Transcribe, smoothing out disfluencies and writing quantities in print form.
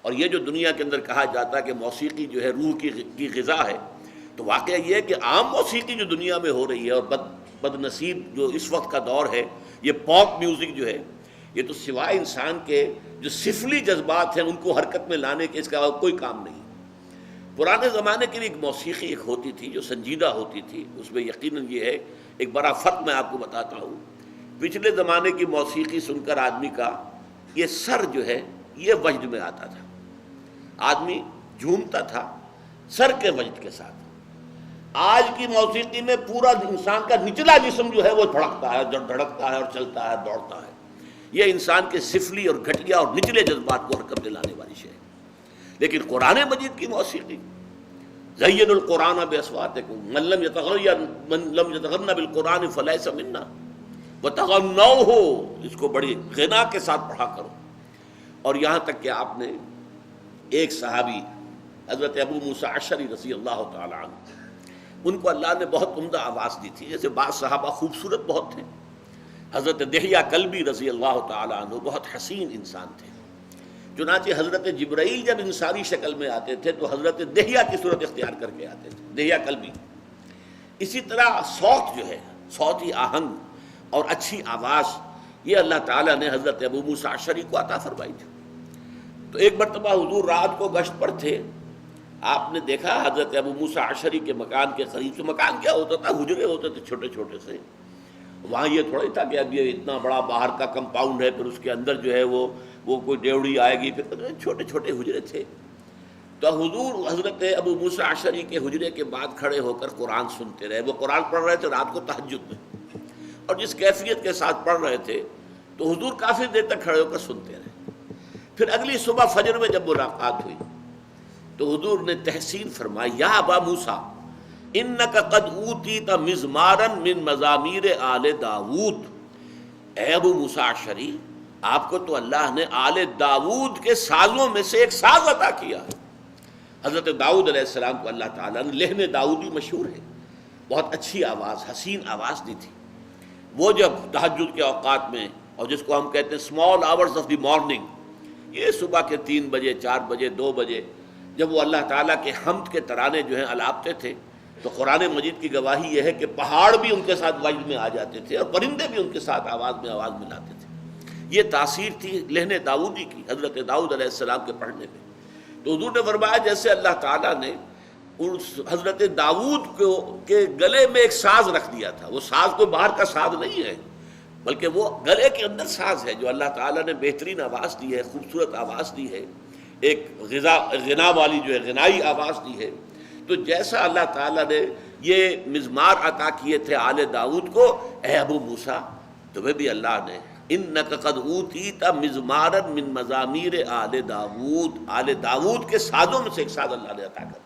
اور یہ جو دنیا کے اندر کہا جاتا ہے کہ موسیقی جو ہے روح کی غذا ہے، تو واقعہ یہ ہے کہ عام موسیقی جو دنیا میں ہو رہی ہے، اور بد نصیب جو اس وقت کا دور ہے، یہ پاپ میوزک جو ہے، یہ تو سوائے انسان کے جو سفلی جذبات ہیں ان کو حرکت میں لانے کے اس کا کوئی کام نہیں۔ پرانے زمانے کے لیے ایک موسیقی ایک ہوتی تھی جو سنجیدہ ہوتی تھی، اس میں یقیناً یہ ہے ایک بڑا فرق میں آپ کو بتاتا ہوں۔ پچھلے زمانے کی موسیقی سن کر آدمی کا یہ سر جو ہے یہ وجد میں آتا تھا، آدمی جھومتا تھا سر کے وجد کے ساتھ۔ آج کی موسیقی میں پورا انسان کا نچلا جسم جو ہے وہ دھڑکتا ہے، دھڑکتا ہے اور چلتا ہے، دوڑتا ہے۔ یہ انسان کے سفلی اور گھٹیا اور نچلے جذبات کو حرکت میں لانے والی شے ہے۔ لیکن قرآن مجید کی موسیقی، زین القرآن باصواتکم من لم یتغن بالقرآن فلیس منا وتغنوہ، اس کو بڑی غنا کے ساتھ پڑھا کرو۔ اور یہاں تک کہ آپ نے ایک صحابی حضرت ابو موسیٰ اشعری رضی اللہ تعالی عنہ، ان کو اللہ نے بہت عمدہ آواز دی تھی، جیسے بعض صحابہ خوبصورت بہت تھے۔ حضرت دحیہ کلبی رضی اللہ تعالی عنہ بہت حسین انسان تھے، چنانچہ حضرت جبرائیل جب انسانی شکل میں آتے تھے تو حضرت دحیہ کی صورت اختیار کر کے آتے تھے، دحیہ کلبی۔ اسی طرح صوت جو ہے، صوتی آہنگ اور اچھی آواز، یہ اللہ تعالیٰ نے حضرت ابو موسیٰ اشعری کو عطا فرمائی تھی۔ تو ایک مرتبہ حضور رات کو گشت پر تھے، آپ نے دیکھا حضرت ابو موسیٰ اشعری کے مکان کے قریب سے، مکان کیا ہوتا تھا، حجرے ہوتے تھے چھوٹے چھوٹے سے، وہاں یہ تھوڑا ہی تھا کہ اب یہ اتنا بڑا باہر کا کمپاؤنڈ ہے، پھر اس کے اندر جو ہے وہ کوئی ڈیوڑی آئے گی، پھر چھوٹے چھوٹے حجرے تھے۔ تو حضور حضرت ابو موسیٰ اشعری کے حجرے کے بعد کھڑے ہو کر قرآن سنتے رہے۔ وہ قرآن پڑھ رہے تھے رات کو تہجد میں، اور جس کیفیت کے ساتھ پڑھ رہے تھے تو حضور کافی دیر تک کھڑے ہو کر سنتے رہے۔ پھر اگلی صبح فجر میں جب ملاقات ہوئی تو حضور نے تحسین فرمائی، یا ابا موسیٰ انک قد اوتیت مزمارا من مزامیر آل داود، اے ابو موسیٰ اشعری، آپ کو تو اللہ نے آل داود کے سازوں میں سے ایک ساز عطا کیا ہے۔ حضرت داؤد علیہ السلام کو اللہ تعالیٰ نے لحن داؤدی مشہور ہے، بہت اچھی آواز، حسین آواز دی تھی۔ وہ جب تہجد کے اوقات میں، اور جس کو ہم کہتے ہیں small hours of the morning, یہ صبح کے 3 بجے 4 بجے 2 بجے جب وہ اللہ تعالیٰ کے حمد کے ترانے جو ہیں الاپتے تھے، تو قرآن مجید کی گواہی یہ ہے کہ پہاڑ بھی ان کے ساتھ وجد میں آ جاتے تھے اور پرندے بھی ان کے ساتھ آواز میں آواز ملاتے تھے۔ یہ تاثیر تھی لحن داؤدی کی حضرت داؤد علیہ السلام کے پڑھنے میں۔ تو حضور نے فرمایا جیسے اللہ تعالیٰ نے حضرت داؤد کے گلے میں ایک ساز رکھ دیا تھا، وہ ساز کوئی باہر کا ساز نہیں ہے، بلکہ وہ گلے کے اندر ساز ہے جو اللہ تعالیٰ نے بہترین آواز دی ہے، خوبصورت آواز دی ہے، ایک غنا والی جو ہے غنائی آواز دی ہے۔ تو جیسا اللہ تعالیٰ نے یہ مزمار عطا کیے تھے آل داؤد کو، اے ابو موسیٰ تمہیں بھی اللہ نے انک قد اوتیت مزمارا من مزامیر آل داود، آل داود کے سازوں میں سے ایک ساز اللہ نے عطا کر